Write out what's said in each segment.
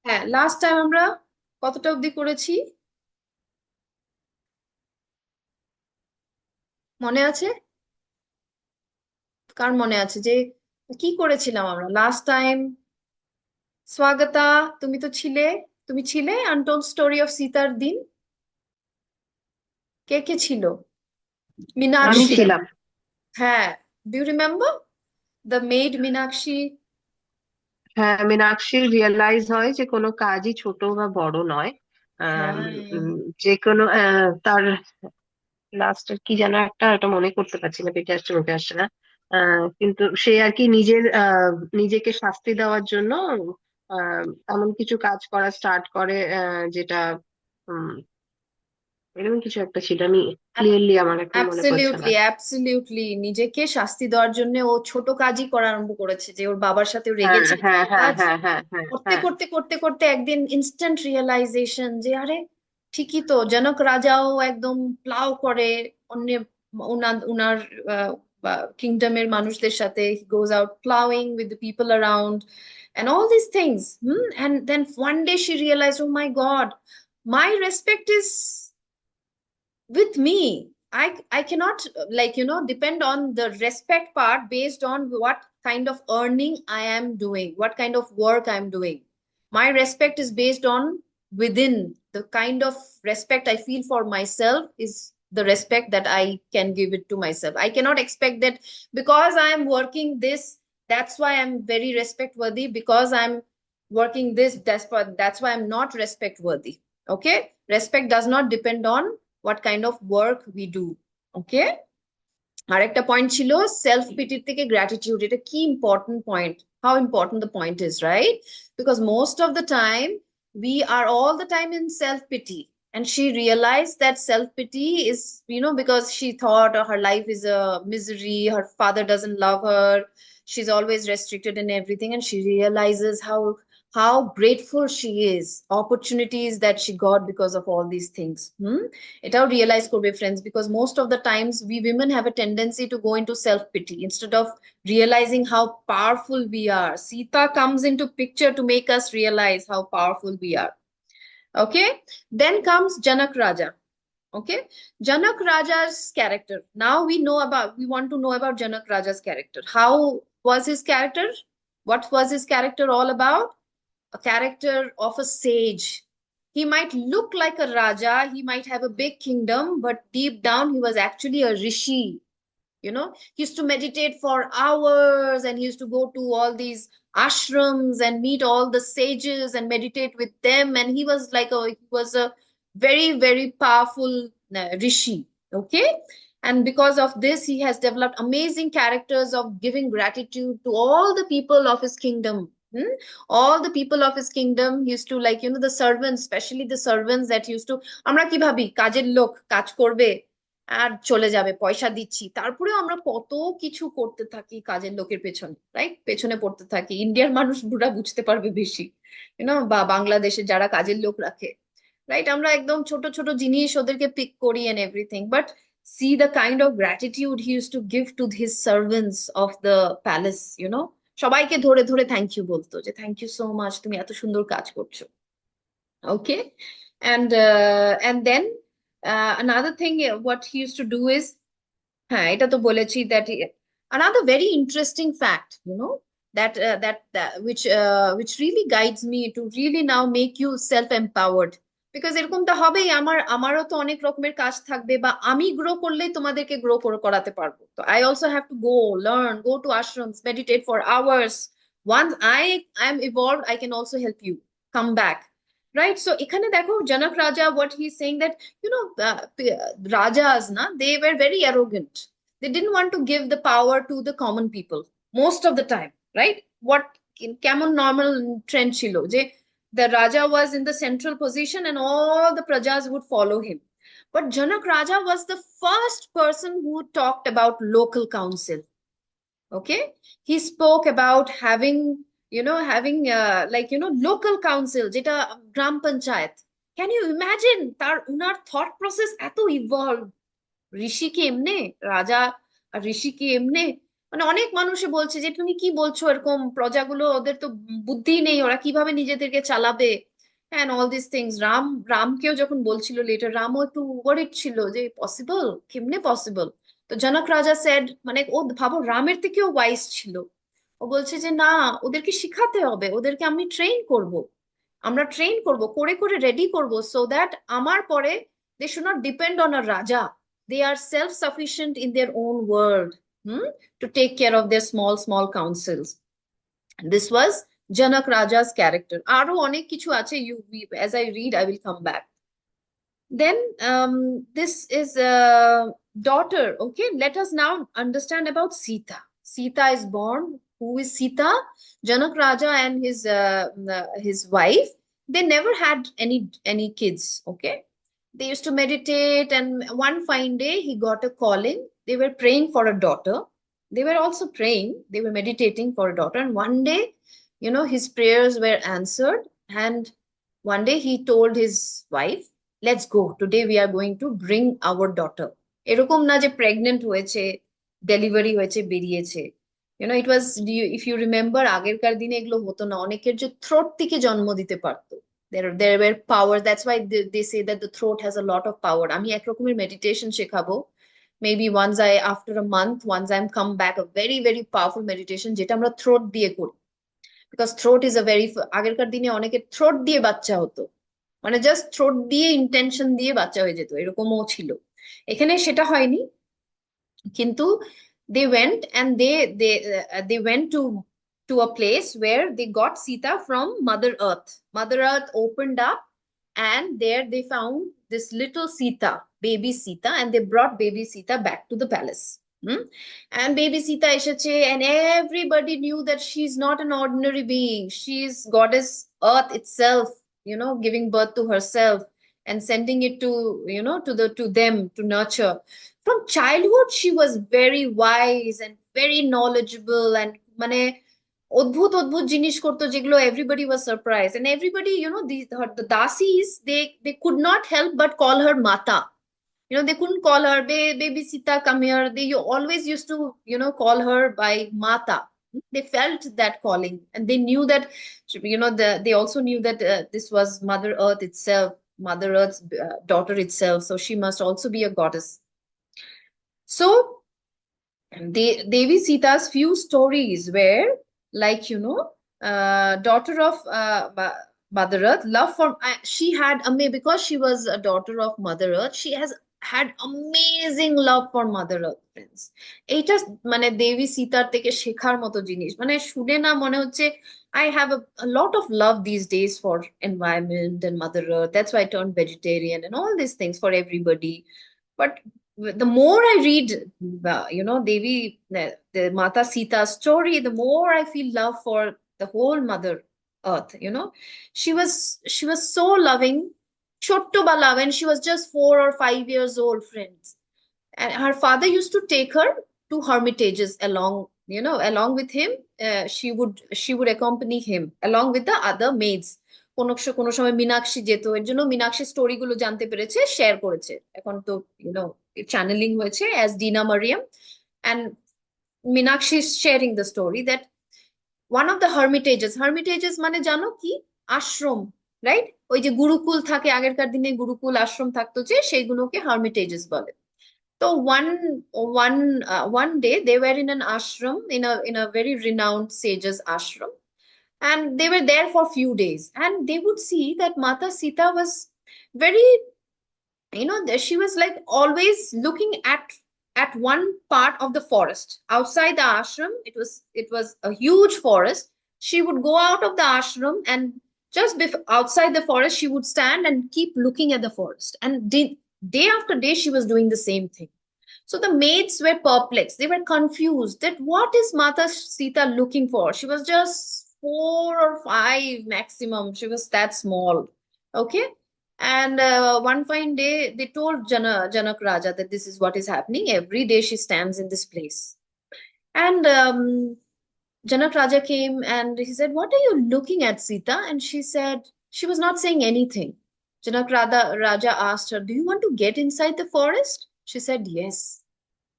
হ্যাঁ, last time আমরা কতটা অবধি করেছি মনে আছে? কার মনে আছে যে কি করেছিলাম আমরা লাস্ট টাইম? স্বাগতা, তুমি তো ছিলে, তুমি ছিলে আনটোল্ড স্টোরি অফ সীতার দিন। কে কে ছিল? আমি মীনাক্ষী। ছিলাম। হ্যাঁ, do you remember the maid Meenakshi? হ্যাঁ, মীনাক্ষীর রিয়েলাইজ হয় যে কোনো কাজই ছোট বা বড় নয়। আম, হ্যাঁ, উম, যে কোনো তার লাস্টের কি যেন একটা, এটা মনে করতে পারছি না, পেটে আসছে মুখে আসছে না। কিন্তু সে আর কি নিজেকে শাস্তি দেওয়ার জন্য আহ, এমন কিছু কাজ করা স্টার্ট করে, যেটা উম, এরকম কিছু একটা ছিল। আমি ক্লিয়ারলি আমার এখন মনে পড়ছে না। অ্যাবসলিউটলি অ্যাবসলিউটলি নিজেকে শাস্তি দেওয়ার জন্য ও ছোট কাজই করা আরম্ভ করেছে, যে ওর বাবার সাথে ও হ্যাঁ, রেগেছে হ্যাঁ, ছোট হ্যাঁ, কাজ হ্যাঁ, হ্যাঁ, হ্যাঁ, করতে হ্যাঁ। করতে করতে করতে একদিন ইনস্ট্যান্ট রিয়েলাইজেশন যে আরে ঠিকই তো, জনক রাজাও একদম প্লাউ করে অন্য উনার কিংডমের মানুষদের সাথে, he goes out ploughing with the people around and all these things. And then one day she realized, oh my god, my respect is with me. I cannot depend on the respect part based on what kind of earning I am doing, what kind of work I'm doing. My respect is based on within. The kind of respect I feel for myself is the respect that I can give it to myself. I cannot expect that because I am working this, that's why I'm very respect worthy. Because I'm working this, that's why I'm not respect worthy. Okay, respect does not depend on what kind of work we do. Okay, আরেকটা point ছিল self পিটির থেকে gratitude. এটা কি important point, how important the point is, right? Because most of the time we are all the time in self pity, and she realized that self pity is, because she thought her life is a misery, her father doesn't love her, she's always restricted in everything, and she realizes how grateful she is, opportunities that she got because of all these things. এটাও realise করবে friends, because most of the times we women have a tendency to go into self pity instead of realizing how powerful we are. Sita comes into picture to make us realize how powerful we are. Okay, then comes Janak Raja. Okay, Janak Raja's character. Now we want to know about Janak Raja's character. How was his character? What was his character all about? A character of a sage. He might look like a Raja, he might have a big kingdom, but deep down he was actually a Rishi. He used to meditate for hours, and he used to go to all these ashrams and meet all the sages and meditate with them. And he was a very, very powerful Rishi. Okay. And because of this, he has developed amazing characters of giving gratitude to all the people of his kingdom. All the people of his kingdom used to, the servants, especially the servants that used to, আমরা কি ভাবি কাজের লোক কাজ করবে আর চলে যাবে, পয়সা দিচ্ছি, তারপরেও আমরা কত কিছু করতে থাকি কাজের লোকের পেছনে, রাইট? পেছনে পড়তে থাকি। ইন্ডিয়ার মানুষরা বুঝতে পারবে বেশি, বা বাংলাদেশে যারা কাজের লোক রাখে, রাইট? আমরা একদম ছোট ছোট জিনিস ওদেরকে পিক করি and everything, but see the kind of gratitude he used to give to his servants of the palace. সবাইকে ধরে ধরে থ্যাংক ইউ বলতো, যে থ্যাংক ইউ সো মাচ, তুমি এত সুন্দর কাজ করছো। Okay, and then another thing, what he used to do is, হ্যাঁ এটা তো বলেছি, another very interesting fact, which really guides me to really now make you self empowered. Because এরকম তো হবেই, আমারও তো অনেক রকমের কাজ থাকবে, বা আমি গ্রো করলেই তোমাদেরকে গ্রো করাতে পারবো। তো I also have to go to ashrams, meditate for hours. Once I am evolved, I can also help you come back, right? So এখানে দেখো জনক রাজা, what he's saying that, rajas na, they were very arrogant. They didn't want to give the power to the common people most of the time, right? What কেমন normal trend ছিল যে the raja was in the central position and all the prajas would follow him. But Janak Raja was the first person who talked about local council. Okay, he spoke about having local council, যেটা গ্রাম panchayat. Can you imagine তার উনার thought process এত evolved? ঋষি কি এমনে রাজা, আর ঋষি কি এমনে মানে অনেক মানুষে বলছে যে তুমি কি বলছো, এরকম প্রজাগুলো ওদের তো বুদ্ধি নেই, ওরা কিভাবে নিজেদেরকে চালাবে, অ্যান্ড অল দিস থিংস। রামকেও যখন বলছিল লেটার, রামও একটু ওয়ারিড ছিল যে পসিবল, কেমনে পসিবল। তো জনক রাজা সেড, মানে ও ভাবো রামের থেকেও ওয়াইজ ছিল, ও বলছে যে না, ওদেরকে শিখাতে হবে, ওদেরকে আমি ট্রেন করব, আমরা ট্রেন করব, করে করে রেডি করব, সো দ্যাট আমার পরে they should not depend on a raja, they are self sufficient in their own world, to take care of their small small councils. This was Janak Raja's character. Aro onek kichu ache, as I read I will come back. Then this is a daughter. Okay, let us now understand about Sita. Sita is born. Who is Sita? Janak Raja and his wife, they never had any kids. Okay, they used to meditate, and one fine day he got a calling. They were praying for a daughter. They were also praying. They were meditating for a daughter, and one day, his prayers were answered. And one day he told his wife, let's go today, we are going to bring our daughter. এরকম না যে pregnant হয়েছে, delivery হয়েছে, বেরিয়েছে। It was, if you remember, আগেরকার দিনে এগুলো হতো না, অনেকের যে থ্রোট থেকে জন্ম দিতে পারতো। there were power, that's why they say that the throat has a lot of power. আমি একরকমের মেডিটেশন শেখাবো, maybe once I after a month, once I am come back, a very very powerful meditation যেটা আমরা throat দিয়ে করি। Because throat is a very, আগেরকার দিনে অনেকের থ্রোট দিয়ে বাচ্চা হতো, মানে জাস্ট থ্রোট দিয়ে ইন্টেনশন দিয়ে বাচ্চা হয়ে যেত, এরকমও ছিল। এখানে সেটা হয়নি, কিন্তু they went and they went to a place where they got Sita from Mother Earth. Mother Earth opened up, and there they found this little Sita, baby Sita, and they brought baby Sita back to the palace. Hmm? And baby Sita এসেছে, and everybody knew that she's not an ordinary being. She's goddess Earth itself, giving birth to herself and sending it to, to them to nurture. From childhood she was very wise and very knowledgeable, and মানে অদ্ভুত অদ্ভুত জিনিস করতো যেগুলো everybody was surprised, and everybody, the dasis, they could not help but call her mata. They couldn't call her baby Sita, come here. They always used to, call her by mata. They felt that calling, and they knew that, they also knew that this was Mother Earth itself, Mother Earth's daughter itself, so she must also be a goddess. So Devi Sita's few stories were like, daughter of Mother Earth, love for, she had, because she was a daughter of Mother Earth, she has had amazing love for Mother Earth, friends. এইটা মানে দেবী সীতার থেকে শেখার মতো জিনিস, মানে শুনে না মনে হচ্ছে I have a lot of love these days for environment and Mother Earth. That's why I turned vegetarian and all these things for everybody. But the more I read, Devi, the Mata Sita story, the more I feel love for the whole Mother Earth. She was so loving. Chotto bala, when she was just 4 or 5 years old, friends, and her father used to take her to hermitages along with him. She would accompany him along with the other maids. কোনো সময় মীনাক্ষী যেত, এর জন্য Meenakshi story গুলো জানতে পেরেছে, share করেছে। এখন তো চ্যানেলিং হয়েছে as Dina Mariam, and Meenakshi is sharing the story that one of the hermitages মানে জানো কি, আশ্রম, রাইট? ওই যে গুরুকুল থাকে, আগেরকার দিনে গুরুকুল আশ্রম থাকতো, যে সেইগুলোকে hermitages বলে। So one day they were in an ashram, in a very renowned sage's ashram, and they were there for few days, and they would see that Mata Sita was very, she was like always looking at one part of the forest outside the ashram. It was a huge forest. She would go out of the ashram, and just outside the forest she would stand and keep looking at the forest, and day after day she was doing the same thing. So the maids were perplexed. They were confused that what is Mata Sita looking for? She was just 4 or 5 maximum. She was that small. Okay. And one fine day, they told Janak Raja that this is what is happening. Every day she stands in this place. And Janak Raja came and he said, what are you looking at, Sita? And she said, she was not saying anything. Raja asked her, do you want to get inside the forest? She said, yes.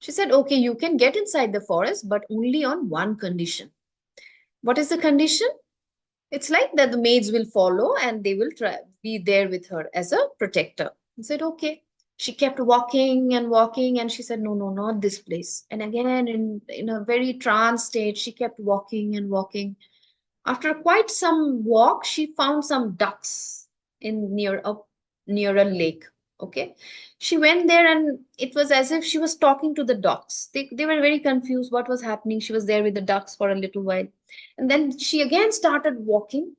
She said, okay, you can get inside the forest, but only on one condition. What is the condition? It's like that the maids will follow and they will try be there with her as a protector. I said, okay. She kept walking and walking, and she said, no, no, not this place. And again, in a very trance state, she kept walking and walking. After quite some walk, she found some ducks in near a lake. Okay. She went there and it was as if she was talking to the ducks. They were very confused what was happening. She was there with the ducks for a little while. And then she again started walking.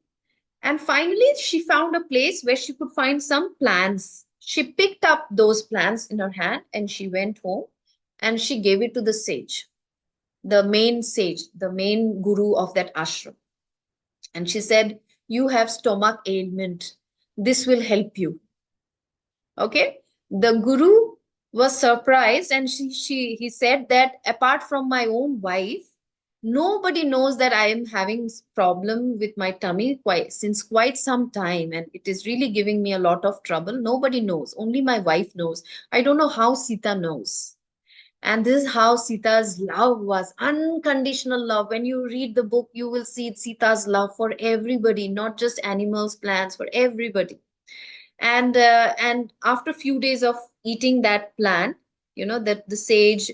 And finally, she found a place where she could find some plants. She picked up those plants in her hand and she went home and she gave it to the sage, the main guru of that ashram. And she said, you have stomach ailment. This will help you. Okay. The guru was surprised and he said that apart from my own wife, nobody knows that I am having problem with my tummy since quite some time, and it is really giving me a lot of trouble. Nobody knows. Only my wife knows. I don't know how Sita knows. And this is how Sita's love was unconditional love. When you read the book, you will see Sita's love for everybody, not just animals, plants, for everybody. And after a few days of eating that plant, that the sage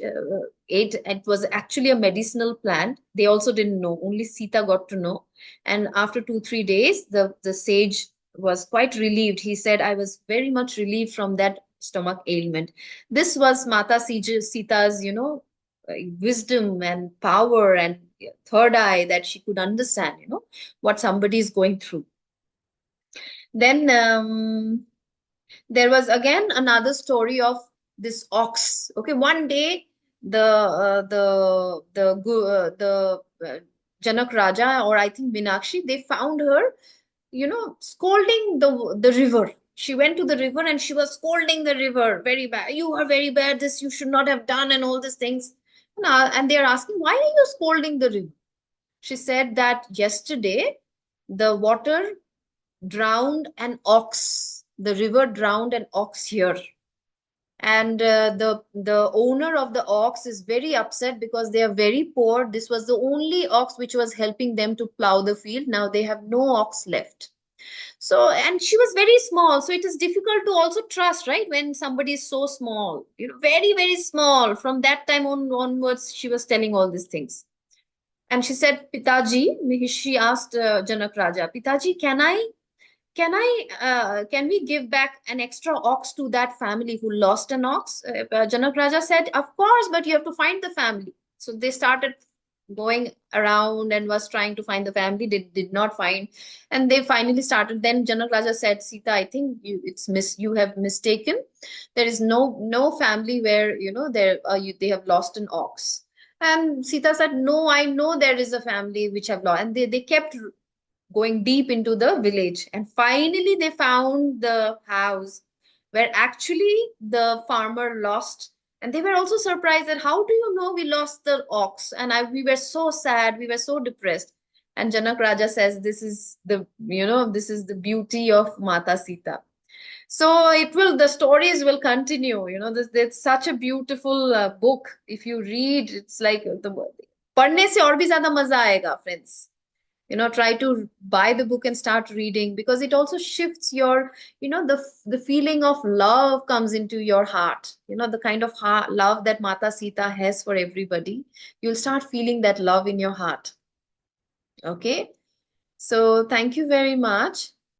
ate, it was actually a medicinal plant. They also didn't know, only Sita got to know. And after 2 3 days, the sage was quite relieved. He said, I was very much relieved from that stomach ailment. This was Sita's wisdom and power and third eye, that she could understand what somebody is going through. Then there was again another story of this ox. Okay, one day the Janak Raja, or I think Minakshi, they found her, scolding the river. She went to the river and she was scolding the river very bad. You are very bad. This you should not have done, and all these things. And they are asking, why are you scolding the river? She said that yesterday the water drowned an ox. The river drowned an ox here. And the owner of the ox is very upset because they are very poor. This was the only ox which was helping them to plow the field. Now they have no ox left. So, and she was very small. So it is difficult to also trust, right? When somebody is so small, very, very small. From that time onwards, she was telling all these things. And she said, Pitaji, she asked Janak Raja, Pitaji, can we give back an extra ox to that family who lost an ox? Janak Raja said, of course, but you have to find the family. So they started going around and was trying to find the family. They did not find, and they finally started. Then Janak Raja said, Sita, I think you have mistaken. There is no family where they have lost an ox. And Sita said, no, I know there is a family which have lost. And they kept going deep into the village. And finally, they found the house where actually the farmer lost. And they were also surprised that, how do you know we lost the ox? And we were so sad, we were so depressed. And Janak Raja says, this is the beauty of Mata Sita. So the stories will continue. It's such a beautiful book. If you read, it's like पढ़ने से और भी ज्यादा मजा आएगा, friends. Try to buy the book and start reading, because it also shifts your, the feeling of love comes into your heart. The kind of love that Mata Sita has for everybody. You'll start feeling that love in your heart. Okay. So thank you very much.